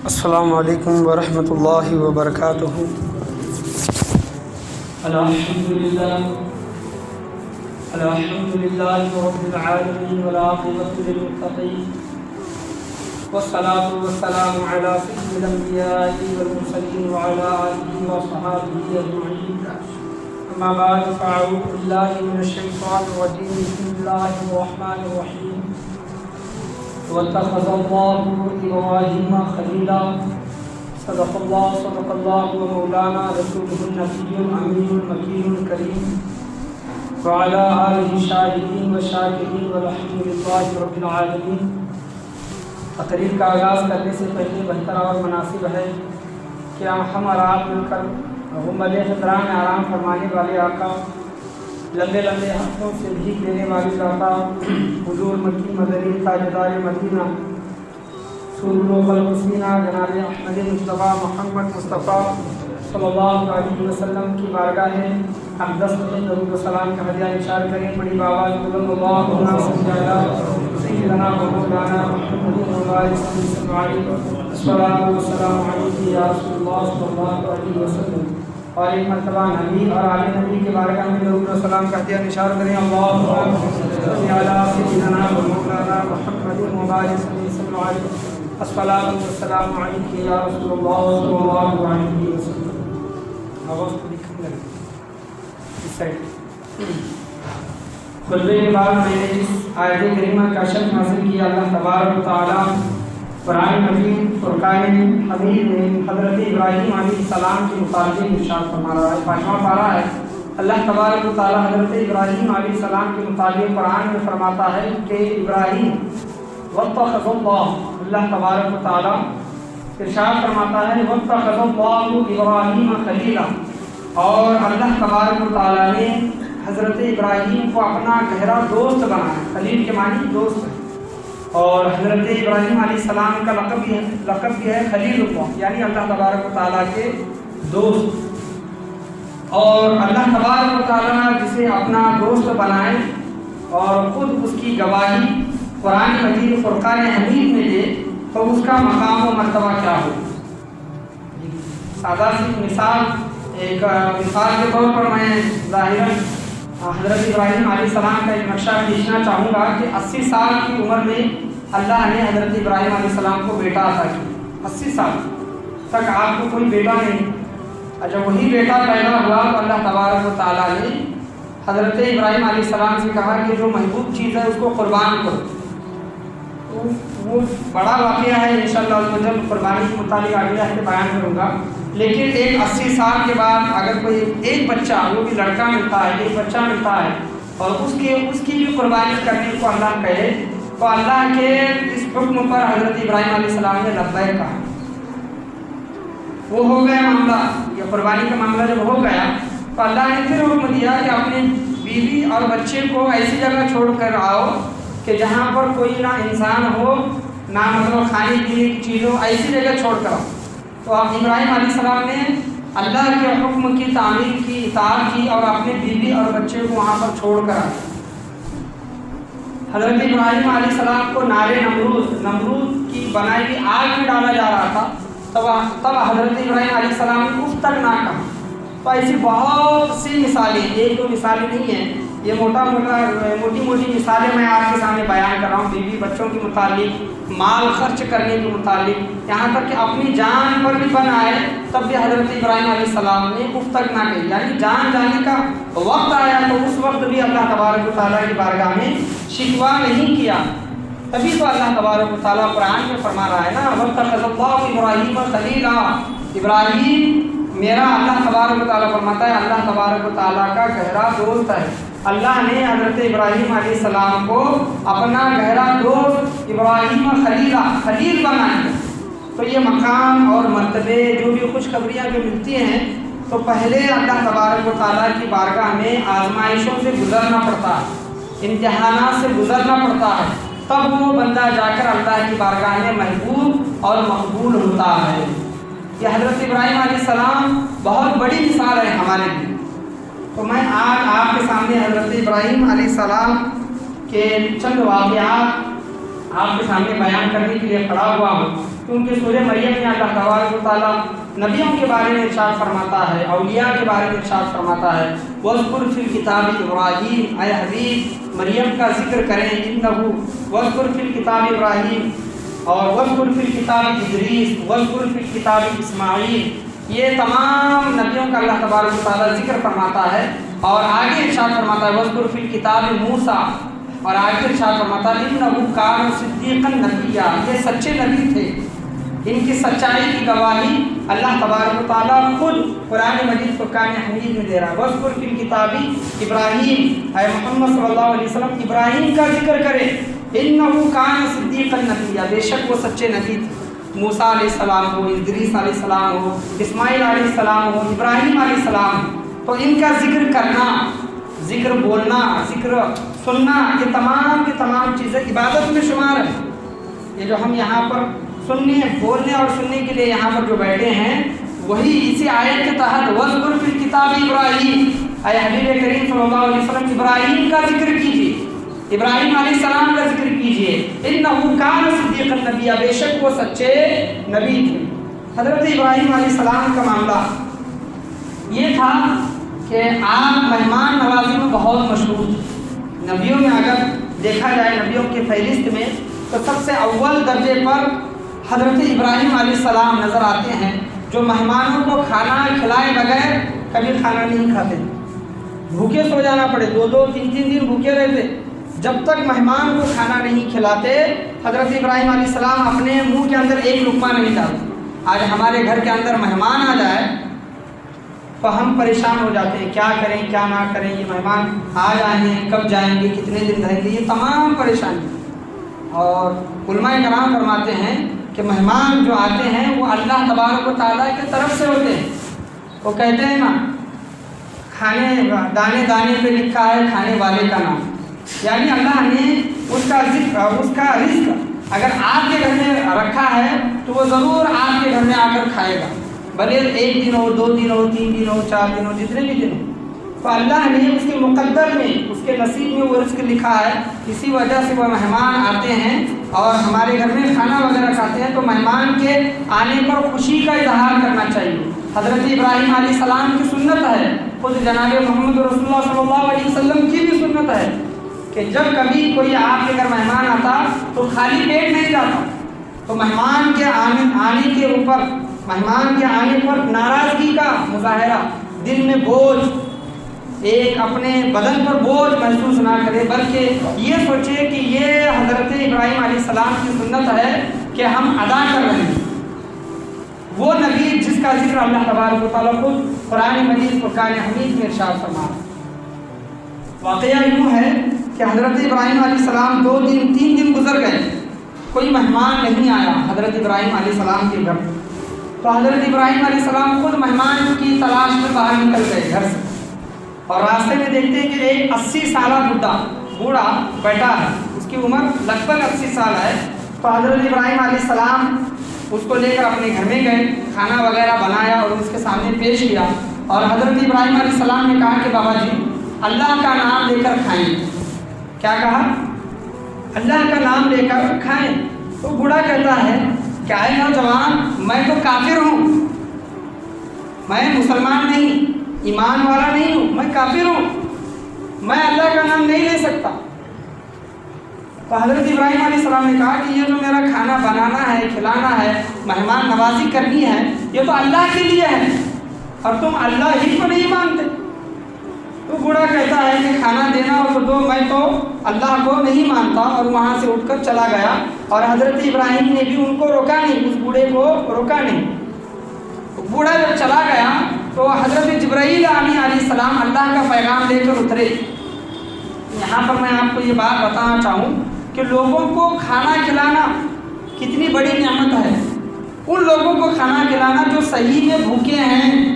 السلام علیکم ورحمۃ اللہ وبرکاتہ۔ الحمد للہ رب العالمین والعاقبۃ للمتقین والصلاة والسلام علی سید الانبیاء والمرسلین وعلی آلہ وصحبہ اجمعین، اما بعد فاعوذ باللہ من الشیطان الرجیم، بسم اللہ الرحمن الرحیم۔ واتخذ اللہ ابراہیم خلیلا، صدق اللہ ومولانا رسولہ النبی الامین المکین الکریم، وعلی آلہ الشاہدین والشاکرین والحمد للہ رب العالمین۔ تقریر کا آغاز کرنے سے پہلے بہتر اور مناسب ہے کہ ہم اور آپ مل کر غنبد خضراء میں آرام فرمانے والے آقا، لمبے لمبے ہفتوں سے بھیک دینے والی ذاتا، حضور مکی مدنی تاجدار مدینہ سرور الحسینہ جناب احمد مصطفیٰ محمد مصطفیٰ صلی اللہ علیہ وسلم کی بارگاہ اقدس میں درود و سلام کا ہدیہ نثار کریں۔ بڑی بابا اللہم صل علی سیدنا و مولانا محمد صلی اللہ علیہ وسلم یا رسول اللہ صلی اللہ علیہ وسلم، اور ایک مرتبہ نبی اور آل نبی کے بارگاہ میں درود و سلام کا ہدیہ نثار کریں۔ اللہم صل علی سیدنا و مولانا محمد صلی اللہ علیہ وسلم، الصلاۃ والسلام علیک یا رسول اللہ صلی اللہ علیہ وسلم۔ آواز کو دکھنے لگے اس سائڈ۔ خطبے کے بعد میں نے جس آیت کریمہ کا شرح حاصل کیا، اللہ تبارک و تعالیٰ قرآن مجید فرقان حمید میں حضرت ابراہیم علیہ السلام کے متعلق ارشاد فرما رہا ہے۔ 5واں پارہ ہے۔ اللہ تبارک و تعالیٰ حضرت ابراہیم علیہ السلام کے متعلق قرآن میں فرماتا ہے کہ ابراہیم واتخذ اللہ تبارک و تعالیٰ ارشاد فرماتا ہے واتخذ اللہ ابراہیم خلیلا، اور اللہ تبارک و تعالیٰ نے حضرت ابراہیم کو اپنا گہرا دوست بنایا۔ خلیل کے معنی دوست ہے، اور حضرت ابراہیم علیہ السلام کا لقب بھی ہے خلیل اللہ، یعنی اللہ تبارک و تعالیٰ کے دوست۔ اور اللہ تبارک و تعالیٰ جسے اپنا دوست بنائے اور خود اس کی گواہی قرآن مجید فرقان حمید میں دے، تو اس کا مقام و مرتبہ کیا ہو۔ سادہ سی ایک مثال کے طور پر میں ظاہراً حضرت ابراہیم علیہ السلام کا ایک نقشہ کھینچنا چاہوں گا کہ 80 سال کی عمر میں اللہ نے حضرت ابراہیم علیہ السلام کو بیٹا عطا کیا۔ 80 سال تک آپ کو کوئی بیٹا نہیں، اور جب وہی بیٹا پیدا ہوا تو اللہ تبارک و تعالیٰ نے حضرت ابراہیم علیہ السلام سے کہا کہ جو محبوب چیز ہے اس کو قربان کرو۔ وہ بڑا واقعہ ہے، انشاءاللہ جب قربانی کے متعلق آگے ہفتے بیان کروں گا۔ لیکن ایک 80 سال کے بعد اگر کوئی ایک بچہ، وہ بھی لڑکا ملتا ہے، ایک بچہ ملتا ہے، اور اس کی بھی قربانی کرنے کو اللہ کہے، تو اللہ کے اس حکم پر حضرت ابراہیم علیہ السلام نے لبیک کہا۔ وہ ہو گیا معاملہ، یہ قربانی کا معاملہ جب ہو گیا تو اللہ نے پھر حکم دیا کہ اپنی بیوی اور بچے کو ایسی جگہ چھوڑ کر آؤ کہ جہاں پر کوئی نہ انسان ہو، نہ مطلب کھانے پینے کی چیزوں، ایسی جگہ چھوڑ کر آؤ۔ تو ابراہیم علیہ السلام نے اللہ کے حکم کی تعمیل کی، اطاعت کی، اور اپنے بیوی اور بچے کو وہاں پر چھوڑ کر آئے۔ حضرت ابراہیم علیہ السلام کو نار نمرود کی بنائی ہوئی آگ میں ڈالا جا رہا تھا، تب حضرت ابراہیم علیہ السلام نے اف تک نہ کہا۔ تو ایسی بہت سی مثالیں، ایک دو مثالیں نہیں ہیں، یہ موٹی موٹی مثالیں میں آپ کے سامنے بیان کر رہا ہوں، بیوی بچوں کے متعلق، مال خرچ کرنے کے متعلق، یہاں تک کہ اپنی جان پر بھی بن آئے تب بھی حضرت ابراہیم علیہ السلام نے اف تک نہ کہی، یعنی جان جانے کا وقت آیا تو اس وقت بھی اللہ تبارک و تعالیٰ کی بارگاہ میں شکوہ نہیں کیا۔ تبھی تو اللہ تبارک و تعالیٰ قرآن میں فرما رہا ہے نا واتخذ اللہ ابراہیم خلیلا، ابراہیم میرا، اللہ تبارک و تعالیٰ فرماتا ہے اللہ تبارک و تعالیٰ کا گہرا دوست ہے۔ اللہ نے حضرت ابراہیم علیہ السلام کو اپنا گہرا دوست ابراہیم خلیل بنایا۔ تو یہ مقام اور مرتبے جو بھی خوشخبریاں جو ملتی ہیں، تو پہلے اللہ تبارک و تعالیٰ کی بارگاہ میں آزمائشوں سے گزرنا پڑتا ہے، امتحانات سے گزرنا پڑتا ہے، تب وہ بندہ جا کر اللہ کی بارگاہ میں محبوب اور مقبول ہوتا ہے۔ یہ حضرت ابراہیم علیہ السلام بہت بڑی مثال ہے ہمارے لیے۔ تو میں آج آپ کے سامنے حضرت ابراہیم علیہ السلام کے چند واقعات آپ کے سامنے بیان کرنے کے لیے کھڑا ہوا ہوں، کیونکہ سورہ مریم میں اللہ تبارک و تعالیٰ نبیوں کے بارے میں ارشاد فرماتا ہے، اولیاء کے بارے میں ارشاد فرماتا ہے، وَاذْكُرْ فِي الْكِتَابِ إِبْرَاهِيمَ، اے حبیب مریم کا ذکر کریں، اِنَّهُ وَاذْكُرْ فِي الْكِتَابِ إِبْرَاهِيمَ اور وَاذْكُرْ فِي الْكِتَابِ إِدْرِيسَ وَاذْكُرْ فِي الْكِتَابِ إِسْمَاعِيلَ، یہ تمام نبیوں کا اللہ تبارک و تعالیٰ ذکر فرماتا ہے، اور آگے ارشاد فرماتا ہے وَاذْكُرْ فِي الْكِتَابِ مُوسَىٰ، اور آگے ارشاد فرماتا ہے إِنَّهُ كَانَ صِدِّيقًا نَبِيًّا، یہ سچے نبی تھے، ان کی سچائی کی گواہی اللہ تبارک و تعالیٰ خود قرآن مجید فرقان حمید میں دے رہا ہے۔ وَاذْكُرْ فِي الْكِتَابِ إِبْرَاهِيمَ، اے محمد صلی اللہ علیہ وسلم ابراہیم کا ذکر کرے، إِنَّهُ كَانَ صِدِّيقًا نَبِيًّا، بے شک وہ سچے نبی تھے، موسیٰ علیہ السلام ہو، ادریس علیہ السلام ہو، اسماعیل علیہ السلام ہو، ابراہیم علیہ السلام، تو ان کا ذکر کرنا، ذکر بولنا، ذکر سننا، یہ تمام کی تمام چیزیں عبادت میں شمار ہے۔ یہ جو ہم یہاں پر سننے، بولنے اور سننے کے لیے یہاں پر جو بیٹھے ہیں، وہی اسی آیت کے تحت وَاذْكُرْ فِي الْكِتَابِ إِبْرَاهِيمَ، اے حبیب کریم صلی اللہ علیہ وسلم ابراہیم کا ذکر کیجیے، ابراہیم علیہ السلام کا ذکر کیجیے، إِنَّهُ كَانَ صِدِّيقًا نَبِيًّا، بے شک وہ سچے نبی تھے۔ حضرت ابراہیم علیہ السلام کا معاملہ یہ تھا کہ آپ مہمان نوازی میں بہت مشہور تھے۔ نبیوں میں اگر دیکھا جائے، نبیوں کے فہرست میں، تو سب سے اول درجے پر حضرت ابراہیم علیہ السلام نظر آتے ہیں، جو مہمانوں کو کھانا کھلائے بغیر کبھی کھانا نہیں کھاتے، بھوکے سو جانا پڑے، 2 3 دن بھوکے رہتے، جب تک مہمان کو کھانا نہیں کھلاتے حضرت ابراہیم علیہ السلام اپنے منہ کے اندر ایک لقمہ نہیں ڈالتے۔ آج ہمارے گھر کے اندر مہمان آ جائے تو ہم پریشان ہو جاتے ہیں، کیا کریں کیا نہ کریں، یہ مہمان آ جائیں ہیں، کب جائیں گے، کتنے دن رہیں گے، یہ تمام پریشانی۔ اور علماء کرام فرماتے ہیں کہ مہمان جو آتے ہیں وہ اللہ تبارک و تعالیٰ کی طرف سے ہوتے ہیں۔ وہ کہتے ہیں نا، کھانے دانے دانے پہ لکھا ہے کھانے والے کا نام، یعنی اللہ نے اس کا ذکر، اس کا رزق اگر آپ کے گھر میں رکھا ہے تو وہ ضرور آپ کے گھر میں آ کر کھائے گا، بھلے 1 دن ہو، 2 دن ہو، 3 دن ہو، 4 دن ہو، جتنے بھی دن ہو، تو اللہ نے اس کے مقدر میں، اس کے نصیب میں وہ رزق لکھا ہے، اسی وجہ سے وہ مہمان آتے ہیں اور ہمارے گھر میں کھانا وغیرہ کھاتے ہیں، تو مہمان کے آنے پر خوشی کا اظہار کرنا چاہیے۔ حضرت ابراہیم علیہ السلام کی سنت ہے، خود جناب محمد رسول اللہ صلی اللہ علیہ وسلم کی بھی سنت ہے کہ جب کبھی کوئی آپ کے گھر مہمان آتا تو خالی پیٹ نہیں جاتا، تو مہمان کے آنے کے اوپر، مہمان کے آنے پر ناراضگی کا مظاہرہ، دل میں بوجھ، ایک اپنے بدن پر بوجھ محسوس نہ کرے، بلکہ یہ سوچے کہ یہ حضرت ابراہیم علیہ السلام کی سنت ہے کہ ہم ادا کر رہے ہیں۔ وہ نبی جس کا ذکر اللہ تبارک و تعالیٰ خود قرآن مجید فرقان حمید میں ارشاد فرمایا۔ واقعہ یوں ہے کہ حضرت ابراہیم علیہ السلام 2 دن 3 دن گزر گئے، کوئی مہمان نہیں آیا حضرت ابراہیم علیہ السلام کے گھر، تو حضرت ابراہیم علیہ السلام خود مہمان کی تلاش میں باہر نکل گئے گھر سے، اور راستے میں دیکھتے ہیں کہ ایک 80 سالہ بوڑھا بیٹھا ہے، اس کی عمر لگ بھگ 80 سال ہے، تو حضرت ابراہیم علیہ السلام اس کو لے کر اپنے گھر میں گئے، کھانا وغیرہ بنایا اور اس کے سامنے پیش کیا، اور حضرت ابراہیم علیہ السلام نے کہا کہ بابا جی اللہ کا نام لے کر کھائیں۔ کیا کہا؟ اللہ کا نام لے کر کھائیں۔ تو بوڑھا کہتا ہے کہ اے نوجوان، میں تو کافر ہوں، میں مسلمان نہیں، ایمان والا نہیں ہوں، میں کافر ہوں، میں اللہ کا نام نہیں لے سکتا۔ تو حضرت ابراہیم علیہ السلام نے کہا کہ یہ جو میرا کھانا بنانا ہے، کھلانا ہے، مہمان نوازی کرنی ہے، یہ تو اللہ کے لیے ہے، اور تم اللہ ہی کو نہیں مانتے۔ تو بوڑھا کہتا ہے کہ کھانا دینا ہو تو دو، میں تو اللہ کو نہیں مانتا، اور وہاں سے اٹھ کر چلا گیا، اور حضرت ابراہیم نے بھی ان کو روکا نہیں، اس بوڑھے کو روکا نہیں۔ بوڑھا جب چلا گیا تو حضرت جبرائیل علیہ السلام اللہ کا پیغام لے کر اترے۔ یہاں پر میں آپ کو یہ بات بتانا چاہوں کہ لوگوں کو کھانا کھلانا کتنی بڑی نعمت ہے۔ ان لوگوں کو کھانا کھلانا جو صحیح میں بھوکے ہیں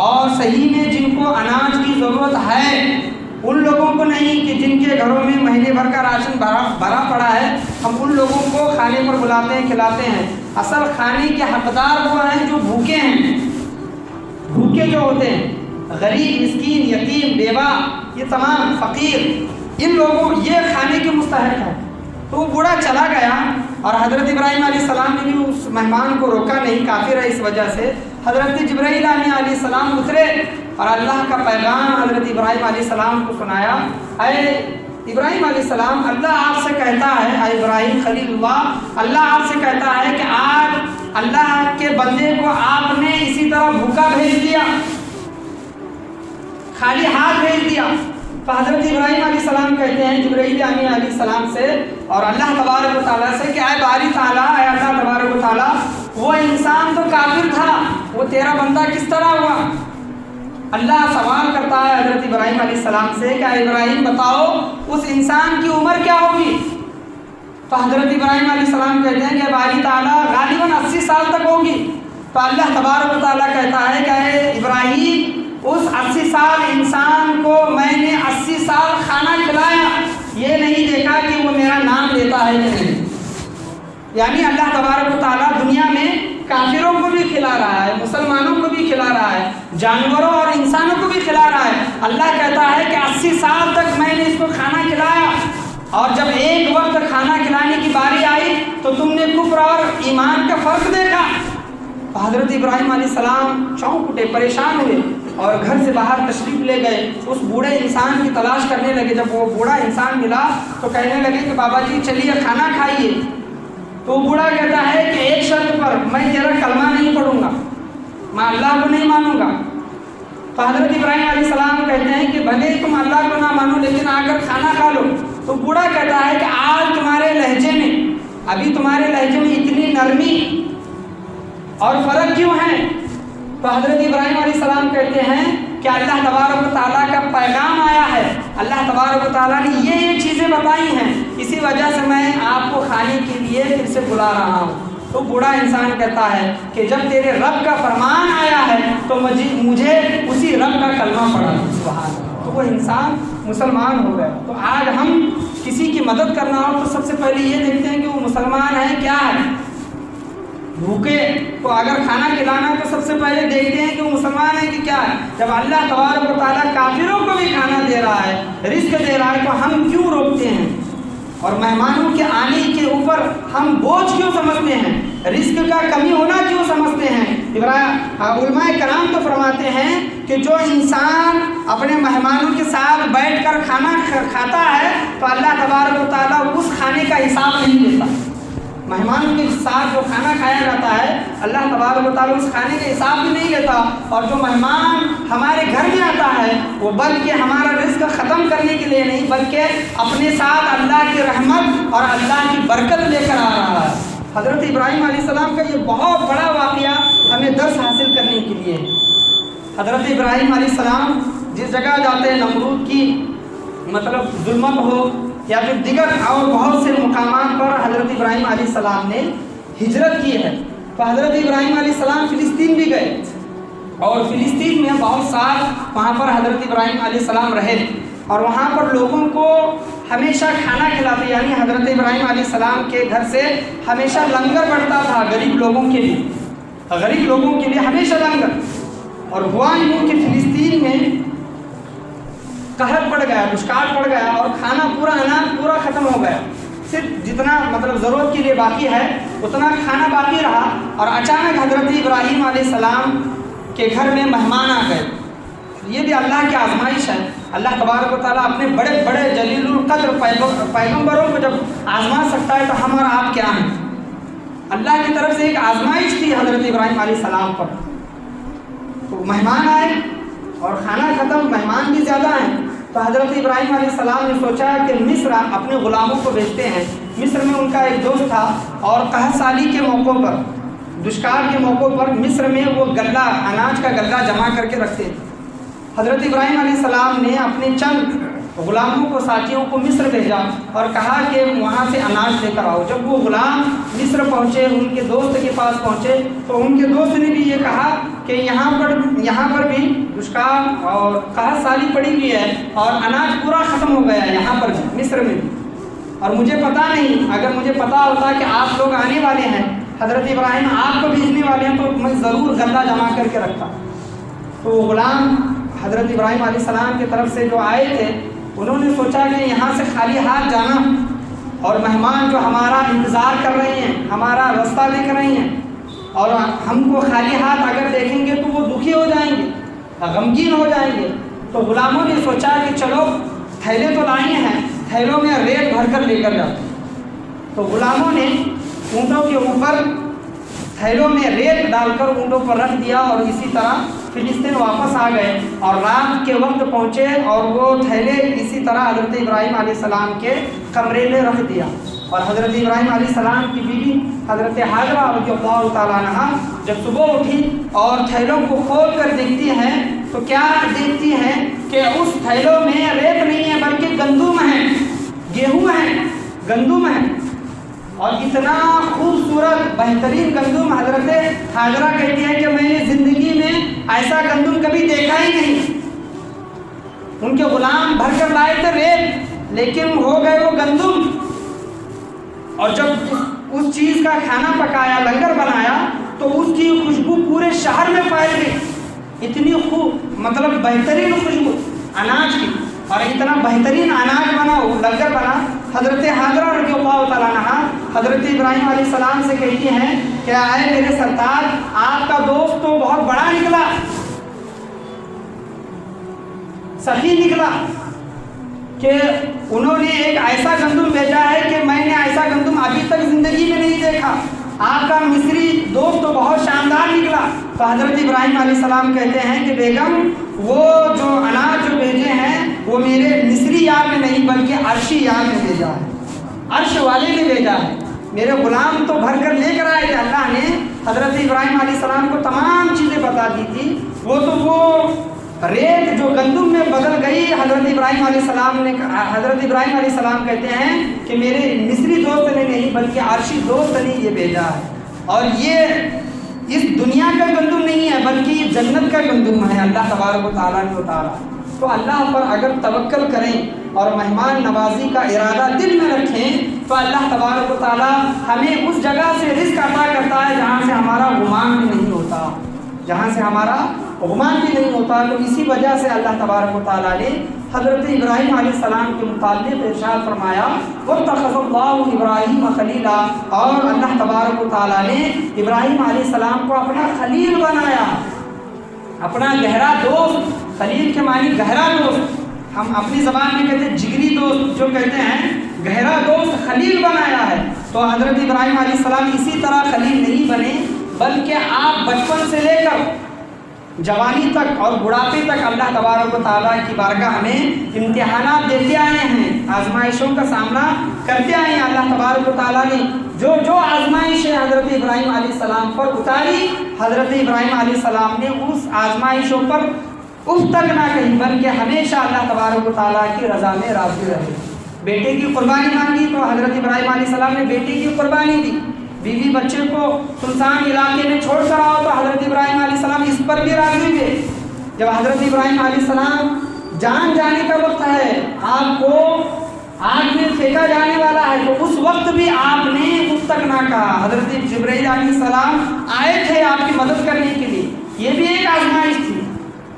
اور صحیح میں جن کو اناج کی ضرورت ہے، ان لوگوں کو نہیں کہ جن کے گھروں میں مہینے بھر کا راشن بھرا پڑا ہے، ہم ان لوگوں کو کھانے پر بلاتے ہیں، کھلاتے ہیں۔ اصل کھانے کے حقدار وہ ہیں جو بھوکے ہیں، بھوکے جو ہوتے ہیں، غریب، مسکین، یتیم، بیوہ، یہ تمام فقیر، ان لوگوں یہ کھانے کے مستحق ہیں۔ تو وہ بوڑھا چلا گیا اور حضرت ابراہیم علیہ السلام نے بھی اس مہمان کو روکا نہیں، کافر ہے اس وجہ سے۔ حضرت جبرائیل علیہ السلام اترے اور اللہ کا پیغام حضرت ابراہیم علیہ السلام کو سنایا۔ اے ابراہیم علیہ السلام، اللہ آپ سے کہتا ہے، اے ابراہیم خلیل اللہ، اللہ آپ سے کہتا ہے کہ آج اللہ کے بندے کو آپ نے اسی طرح بھوکا بھیج دیا، خالی ہاتھ بھیج دیا۔ تو حضرت ابراہیم علیہ السلام کہتے ہیں جبرائیل علیہ السلام سے اور اللہ تبارک و تعالیٰ سے کہ اے باری تعالیٰ، اے اللہ تبارک و تعالیٰ، وہ انسان تو کافر تھا، وہ تیرا بندہ کس طرح ہوا؟ اللہ سوال کرتا ہے حضرت ابراہیم علیہ السلام سے کہ اے ابراہیم بتاؤ اس انسان کی عمر کیا ہوگی؟ تو حضرت ابراہیم علیہ السلام کہتے ہیں کہ باری تعالیٰ غالباً 80 سال تک ہوگی۔ تو اللہ تبارک و تعالیٰ کہتا ہے کہ اے ابراہیم، اس 80 سال انسان کو میں نے 80 سال کھانا کھلایا، یہ نہیں دیکھا کہ وہ میرا نام لیتا ہے کہ نہیں۔ یعنی اللہ تبارک و تعالیٰ دنیا میں کافروں کو بھی کھلا رہا ہے، مسلمانوں کو بھی کھلا رہا ہے، جانوروں اور انسانوں کو بھی کھلا رہا ہے۔ اللہ کہتا ہے کہ 80 سال تک میں نے اس کو کھانا کھلایا، اور جب ایک وقت کھانا کھلانے کی باری آئی تو تم نے کفر اور ایمان کا فرق دیکھا۔ تو حضرت ابراہیم علیہ السلام چونک اٹھے، پریشان ہوئے اور گھر سے باہر تشریف لے گئے، اس بوڑھے انسان کی تلاش کرنے لگے۔ جب وہ بوڑھا انسان ملا تو کہنے لگے کہ بابا جی چلیے کھانا کھائیے۔ تو وہ بوڑھا کہتا ہے کہ ایک شرط پر، میں تیرا کلمہ نہیں پڑھوں گا، میں اللہ کو نہیں مانوں گا۔ تو حضرت ابراہیم علیہ السلام کہتے ہیں کہ بھلے تم اللہ کو نہ مانو لیکن آ کر کھانا کھا لو۔ تو بوڑھا کہتا ہے کہ آج تمہارے لہجے میں، ابھی تمہارے لہجے میں اتنی نرمی اور فرق کیوں ہے؟ تو حضرت ابراہیم علیہ السلام کہتے ہیں کہ اللہ تبارک و تعالیٰ کا پیغام آیا ہے، اللہ تبارک و تعالیٰ نے یہ چیزیں بتائی ہیں، اسی وجہ سے میں آپ کو کھانے کے لیے پھر سے بلا رہا ہوں۔ تو بوڑھا انسان کہتا ہے کہ جب تیرے رب کا فرمان آیا ہے تو مجھے اسی رب کا کلمہ پڑھا۔ سبحان اللہ۔ تو وہ انسان مسلمان ہو گیا۔ تو آج ہم کسی کی مدد کرنا ہو تو سب سے پہلے یہ دیکھتے ہیں کہ وہ مسلمان ہے کیا ہے۔ بھوکے تو اگر کھانا کھلانا تو سب سے پہلے دیکھتے ہیں کہ وہ مسلمان ہے کہ کیا ہے۔ جب اللہ تبارک و تعالیٰ کافروں کو بھی کھانا دے رہا ہے، رزق دے رہا ہے، تو ہم کیوں روکتے ہیں اور مہمانوں کے آنے کے اوپر ہم بوجھ کیوں سمجھتے ہیں، رزق کا کمی ہونا کیوں سمجھتے ہیں؟ علماء کرام تو فرماتے ہیں کہ جو انسان اپنے مہمانوں کے ساتھ بیٹھ کر کھانا کھاتا ہے تو اللہ تبارک و تعالیٰ اس کھانے کا حساب نہیں لیتا۔ مہمانوں کے ساتھ جو کھانا کھایا جاتا ہے اللہ تبارک و تعالیٰ اس کھانے کا حساب بھی نہیں لیتا، اور جو مہمان ہمارے گھر میں آتا ہے وہ بلکہ ہمارا رزق ختم کرنے کے لیے نہیں بلکہ اپنے ساتھ اللہ کی رحمت اور اللہ کی برکت لے کر آ رہا ہے۔ حضرت ابراہیم علیہ السلام کا یہ بہت بڑا واقعہ ہمیں درس حاصل کرنے کے لیے۔ حضرت ابراہیم علیہ السلام جس جگہ جاتے ہیں، نمرود کی مطلب ظلمت ہو یا پھر دیگر اور بہت سے مقامات پر حضرت ابراہیم علیہ السلام نے ہجرت کی ہے۔ تو حضرت ابراہیم علیہ السلام فلسطین بھی گئے اور فلسطین میں بہت سال وہاں پر حضرت ابراہیم علیہ السلام رہے اور وہاں پر لوگوں کو ہمیشہ کھانا کھلاتے، یعنی حضرت ابراہیم علیہ السلام کے گھر سے ہمیشہ لنگر بڑھتا تھا غریب لوگوں کے لیے ہمیشہ لنگر۔ اور ہوا یوں کہ فلسطین میں قحط پڑ گیا، دشکال پڑ گیا اور کھانا اناج پورا ختم ہو گیا، صرف جتنا مطلب ضرورت کے لیے باقی ہے اتنا کھانا باقی رہا۔ اور اچانک حضرت ابراہیم علیہ السلام کے گھر میں مہمان آ گئے۔ یہ بھی اللہ کی آزمائش ہے۔ اللہ تبارک و تعالیٰ اپنے بڑے بڑے جلیل القدر پیغمبروں کو جب آزما سکتا ہے تو ہم اور آپ کیا ہیں؟ اللہ کی طرف سے ایک آزمائش تھی حضرت ابراہیم علیہ السلام پر۔ تو مہمان آئے اور کھانا ختم، مہمان بھی زیادہ ہیں، تو حضرت ابراہیم علیہ السلام نے سوچا کہ مصر اپنے غلاموں کو بھیجتے ہیں۔ مصر میں ان کا ایک دوست تھا اور قحط سالی کے موقع پر، دشکار کے موقع پر مصر میں وہ غلہ، اناج کا غلہ جمع کر کے رکھتے تھے۔ حضرت ابراہیم علیہ السلام نے اپنے چند غلاموں کو، ساتھیوں کو مصر بھیجا اور کہا کہ وہاں سے اناج لے کر آؤ۔ جب وہ غلام مصر پہنچے، ان کے دوست کے پاس پہنچے تو ان کے دوست نے بھی یہ کہا کہ یہاں پر بھی دشکار اور قحط سالی پڑی ہوئی ہے اور اناج پورا ختم ہو گیا ہے یہاں پر بھی، مصر میں بھی، اور مجھے پتہ نہیں، اگر مجھے پتہ ہوتا کہ آپ لوگ آنے والے ہیں، حضرت ابراہیم آپ کو بھیجنے والے ہیں، تو میں ضرور غلہ جمع کر کے رکھتا۔ تو وہ غلام حضرت ابراہیم علیہ السلام کی طرف سے جو آئے تھے انہوں نے سوچا کہ یہاں سے خالی ہاتھ جانا اور مہمان جو ہمارا انتظار کر رہے ہیں، ہمارا راستہ دیکھ رہے ہیں، اور ہم کو خالی ہاتھ اگر دیکھیں گے تو وہ دکھی ہو جائیں گے، غمگین ہو جائیں گے۔ تو غلاموں نے سوچا کہ چلو تھیلے تو لائے ہیں، تھیلوں میں ریت بھر کر لے کر جاتے ہیں۔ تو غلاموں نے اونٹوں کے اوپر تھیلوں میں ریت ڈال کر اونٹوں پر رکھ دیا، اور اسی طرح فلسطین واپس آ گئے اور رات کے وقت پہنچے، اور وہ تھیلے اسی طرح حضرت ابراہیم علیہ السلام کے کمرے میں رکھ دیا۔ اور حضرت ابراہیم علیہ السلام کی بیوی حضرت حاجرہ رضی اللہ تعالیٰ عنہ جب صبح اٹھی اور تھیلوں کو کھول کر دیکھتی ہیں تو کیا دیکھتی ہیں کہ اس تھیلوں میں ریت نہیں ہے بلکہ گندم ہے، گیہوں ہے، گندم ہے، اور اتنا خوبصورت بہترین گندم۔ حضرت حاجرہ کہتی ہے کہ میں نے زندگی میں ایسا گندم کبھی دیکھا ہی نہیں۔ ان کے غلام بھر کر لائے تھے ریت، لیکن ہو گئے وہ گندم۔ اور جب اس چیز کا کھانا پکایا، لنگر بنایا، تو اس کی خوشبو پورے شہر میں پھیل گئی۔ اتنی مطلب بہترین خوشبو اناج کی، اور اتنا بہترین اناج بنا، وہ لنگر بنا۔ حضرت حاجرہ رضی اللہ تعالیٰ عنہ حضرت ابراہیم علیہ السلام سے کہتی ہیں کہ اے میرے سرتاج، آپ کا دوست تو بہت بڑا نکلا، سخی نکلا، کہ انہوں نے ایک ایسا گندم بھیجا ہے کہ میں نے ایسا گندم ابھی تک زندگی میں نہیں دیکھا۔ آپ کا مصری دوست تو بہت شاندار نکلا۔ تو حضرت ابراہیم علیہ السلام کہتے ہیں کہ بیگم، وہ جو اناج جو بھیجے ہیں وہ میرے مصری یار نے نہیں بلکہ عرشی یار نے بھیجا ہے، عرش والے نے بھیجا ہے۔ میرے غلام تو بھر کر لے کر آئے تھے، اللہ نے حضرت ابراہیم علیہ السلام کو تمام چیزیں بتا دی تھی۔ وہ تو وہ ریت جو گندم میں بدل گئی، حضرت ابراہیم علیہ السلام کہتے ہیں کہ میرے مصری دوست نے نہیں بلکہ عرشی دوست نے یہ بھیجا ہے، اور یہ اس دنیا کا گندم نہیں ہے بلکہ یہ جنت کا گندم ہے، اللہ تبارک و تعالیٰ نے اتارا۔ تو اللہ پر اگر توکل کریں اور مہمان نوازی کا ارادہ دل میں رکھیں تو اللہ تبارک و تعالیٰ ہمیں اس جگہ سے رزق عطا کرتا ہے جہاں سے ہمارا گمان بھی نہیں ہوتا، جہاں سے ہمارا غمان بھی نہیں ہوتا۔ تو اسی وجہ سے اللہ تبارک و تعالیٰ نے حضرت ابراہیم علیہ السلام کے متعلق ارشاد فرمایا وَاتَّخَذَ اللَّهُ إِبْرَاهِيمَ خَلِيلًا، اور اللہ تبارک و تعالیٰ نے ابراہیم علیہ السلام کو اپنا خلیل بنایا، اپنا گہرا دوست۔ خلیل کے معنی گہرا دوست، ہم اپنی زبان میں کہتے ہیں جگری دوست، جو کہتے ہیں گہرا دوست خلیل بنایا ہے۔ تو حضرت ابراہیم علیہ السلام اسی طرح خلیل نہیں بنے بلکہ آپ بچپن سے لے کر جوانی تک اور بڑھاپے تک اللہ تبارک و تعالیٰ کی بارگاہ میں امتحانات دیتے آئے ہیں، آزمائشوں کا سامنا کرتے آئے ہیں۔ اللہ تبارک و تعالیٰ نے جو آزمائشیں حضرت ابراہیم علیہ السلام پر اتاری، حضرت ابراہیم علیہ السلام نے اس آزمائشوں پر اف تک نہ کہی بلکہ ہمیشہ اللہ تبارک و تعالیٰ کی رضا میں راضی رہے۔ بیٹے کی قربانی مانگی تو حضرت ابراہیم علیہ السلام نے بیٹے کی قربانی دی، بیوی بچے کو سنسان علاقے میں چھوڑ کر آؤ تو حضرت ابراہیم علیہ السلام اس پر بھی راضی ہوئے۔ جب حضرت ابراہیم علیہ السلام جان جانے کا وقت ہے، آپ کو آگ میں پھینکا جانے والا ہے، تو اس وقت بھی آپ نے اس تک نہ کہا۔ حضرت جبرائیل علیہ السلام آئے تھے آپ کی مدد کرنے کے لیے، یہ بھی ایک آزمائش تھی،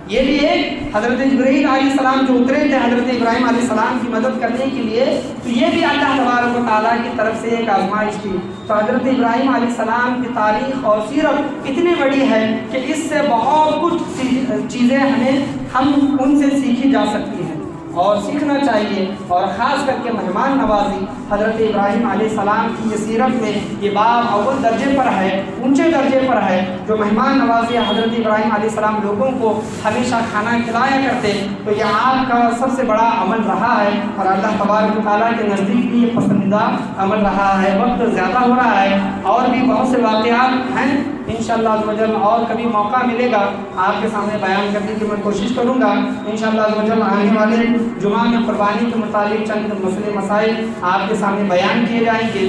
یہ بھی ایک حضرت جبرائیل علیہ السلام جو اترے تھے حضرت ابراہیم علیہ السلام کی مدد کرنے کے لیے، تو یہ بھی اللہ تبارک و تعالیٰ کی طرف سے ایک آزمائش تھی۔ تو حضرت ابراہیم علیہ السلام کی تاریخ اور سیرت اتنی بڑی ہے کہ اس سے بہت کچھ چیزیں ہم ان سے سیکھی جا سکتی ہیں اور سیکھنا چاہیے، اور خاص کر کے مہمان نوازی حضرت ابراہیم علیہ السلام کی یہ سیرت میں یہ باب اول درجے پر ہے، اونچے درجے پر ہے۔ جو مہمان نوازی حضرت ابراہیم علیہ السلام لوگوں کو ہمیشہ کھانا کھلایا کرتے، تو یہ آپ کا سب سے بڑا عمل رہا ہے، اور اللہ تبارک و تعالیٰ کے نزدیک بھی یہ پسندیدہ عمل رہا ہے۔ وقت زیادہ ہو رہا ہے، اور بھی بہت سے واقعات ہیں، انشاءاللہ عزوجل اور کبھی موقع ملے گا آپ کے سامنے بیان کرنے کی میں کوشش کروں گا۔ انشاءاللہ عزوجل آنے والے جمعہ میں قربانی کے متعلق چند مسئلے مسائل آپ کے سامنے بیان کیے جائیں گے،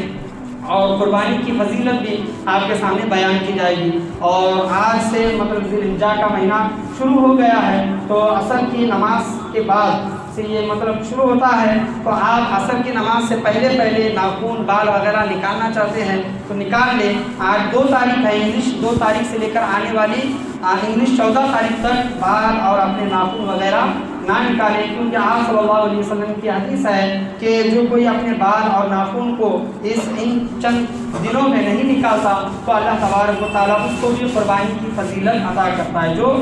اور قربانی کی فضیلت بھی آپ کے سامنے بیان کی جائے گی۔ اور آج سے مطلب ذی الحجہ کا مہینہ شروع ہو گیا ہے، تو عصر کی نماز کے بعد سے یہ مطلب شروع ہوتا ہے، تو آپ عصر کی نماز سے پہلے ناخن بال وغیرہ نکالنا چاہتے ہیں تو نکال لیں۔ آج 2 تاریخ ہے، انگلش 2 تاریخ سے لے کر آنے والی انگلش 14 تاریخ تک بال اور اپنے ناخن وغیرہ نہ نکالیں، کیونکہ آپ صلی اللہ علیہ وسلم کی حدیث ہے کہ جو کوئی اپنے بال اور ناخن کو ان چند دنوں میں نہیں نکالتا تو اللہ تبارک و تعالیٰ اس کو بھی قربانی کی فضیلت عطا کرتا ہے، جو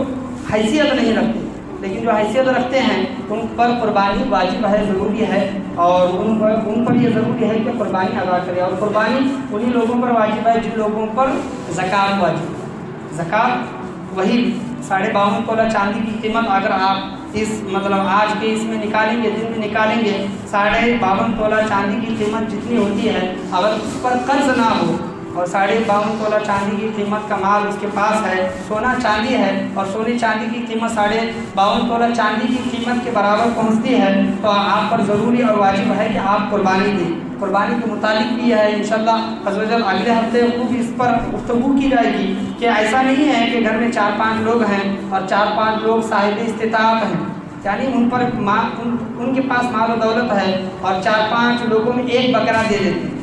حیثیت نہیں رکھتے لیکن جو حیثیت رکھتے ہیں ان پر قربانی واجب ہے، ضروری ہے، اور ان پر یہ ضروری ہے کہ قربانی ادا کرے، اور قربانی انہی لوگوں پر واجب ہے جن لوگوں پر زکوٰۃ واجب ہے۔ زکوٰۃ وہی 52.5 تولہ چاندی کی قیمت اگر آپ آج کے اس میں نکالیں گے، دن میں نکالیں گے، 52.5 تولہ چاندی کی قیمت جتنی ہوتی ہے، اگر اس پر قرض نہ ہو اور 52.5 تولہ چاندی کی قیمت کا مال اس کے پاس ہے، سونا چاندی ہے، اور سونے چاندی کی قیمت 52.5 تولہ چاندی کی قیمت کے برابر پہنچتی ہے، تو آپ پر ضروری اور واجب ہے کہ آپ قربانی دیں۔ قربانی کے متعلق بھی ہے انشاءاللہ حضرت اگلے ہفتے خوب اس پر گفتگو کی جائے گی کہ ایسا نہیں ہے کہ گھر میں 4-5 لوگ ہیں اور 4-5 لوگ صاحب استطاعت ہیں، یعنی ان کے پاس مال و دولت ہے اور 4-5 لوگوں میں ایک بکرا دے دیتے ہیں،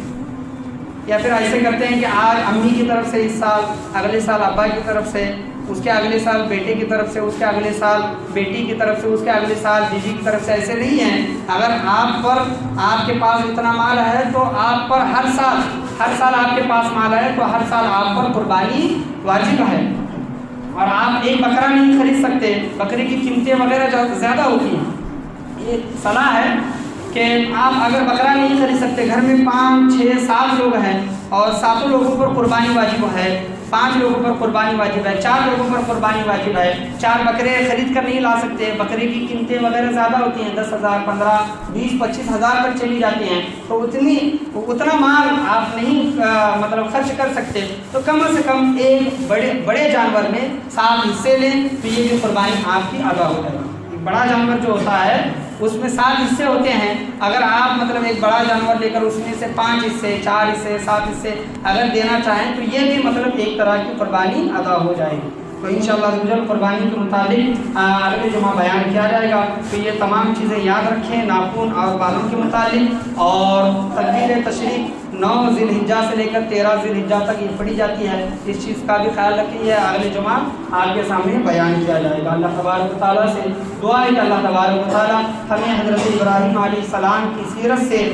یا پھر ایسے کرتے ہیں کہ آج امی کی طرف سے اس سال، اگلے سال ابا کی طرف سے، اس کے اگلے سال بیٹے کی طرف سے، اس کے اگلے سال بیٹی کی طرف سے، اس کے اگلے سال بیوی کی طرف سے، ایسے نہیں ہیں۔ اگر آپ کے پاس اتنا مال ہے تو آپ پر ہر سال آپ کے پاس مال ہے تو ہر سال آپ پر قربانی واجب ہے، اور آپ ایک بکرا نہیں خرید سکتے، بکرے کی قیمتیں وغیرہ زیادہ ہوتی ہیں۔ یہ صلاح ہے کہ آپ اگر بکرا نہیں خرید سکتے، گھر میں 5 6 7 لوگ ہیں اور 7 لوگوں پر قربانی واجب ہے، 5 لوگوں پر قربانی واجب ہے، 4 لوگوں پر قربانی واجب ہے، 4 بکرے خرید کر نہیں لا سکتے، بکرے کی قیمتیں وغیرہ زیادہ ہوتی ہیں، 10,000 15 20 25 ہزار تک چلی جاتی ہیں، تو اتنا مال آپ نہیں خرچ کر سکتے، تو کم سے کم ایک بڑے جانور میں 7 حصے لیں تو یہ بھی قربانی آپ کی ادا ہو جائے گی۔ ایک بڑا جانور جو ہوتا ہے اس میں 7 حصے ہوتے ہیں، اگر آپ ایک بڑا جانور لے کر اس میں سے 5 حصے 4 حصے 7 حصے اگر دینا چاہیں تو یہ بھی ایک طرح کی قربانی ادا ہو جائے گی۔ تو انشاءاللہ قربانی کے متعلق اگلے جمعہ بیان کیا جائے گا، تو یہ تمام چیزیں یاد رکھیں ناخن اور بالوں کے متعلق، اور تکبیر تشریق 9 ذی الحجہ سے لے کر 13 ذی الحجہ تک یہ پڑھی جاتی ہے، اس چیز کا بھی خیال رکھیے، اگلے جمعہ آپ کے سامنے بیان کیا جائے گا۔ اللہ تبارک و تعالیٰ سے دعا ہے کہ اللہ تبارک و تعالیٰ ہمیں حضرت ابراہیم علیہ السلام کی سیرت سے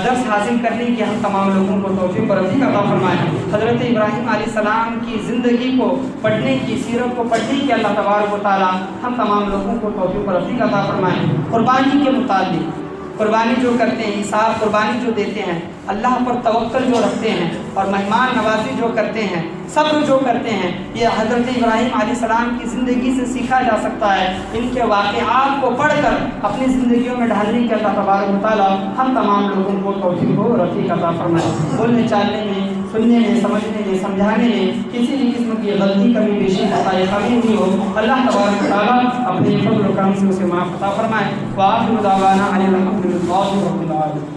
درس حاصل کرنے کی ہم تمام لوگوں کو توفیق و رفیق عطا فرمائے، حضرت ابراہیم علیہ السلام کی زندگی کو پڑھنے کی، سیرت کو پڑھنے کی اللہ تبارک و تعالیٰ ہم تمام لوگوں کو توفیق و رفیق عطا فرمائے۔ قربانی کے متعلق قربانی جو کرتے ہیں، حساب قربانی جو دیتے ہیں، اللہ پر توکل جو رکھتے ہیں اور مہمان نوازی جو کرتے ہیں، صبر جو کرتے ہیں، یہ حضرت ابراہیم علیہ السلام کی زندگی سے سیکھا جا سکتا ہے۔ ان کے واقعات کو پڑھ کر اپنی زندگیوں میں ڈھالنے کے اللہ تبارک و تعالیٰ ہم تمام لوگوں کو توفیق و رفیق عطا فرمائے۔ بولنے چالنے میں، سننے میں، سمجھنے میں، سمجھانے میں کسی بھی قسم کی غلطی کمی بیشی خطا یا خامی ہوئی ہو، اللہ تبارک و تعالیٰ اپنے فضل و کرم سے اسے معاف عطا فرمائے۔ وآخر دعوانا ان الحمد للہ رب العالمین۔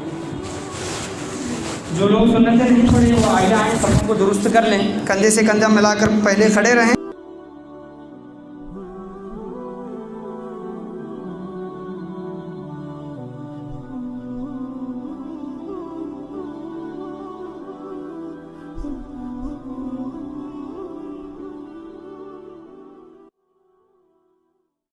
جو لوگ سنتیں نہیں پڑھے وہ آگے آئیں، سب کو درست کر لیں، کندھے سے کندھا ملا کر پہلے کھڑے رہیں۔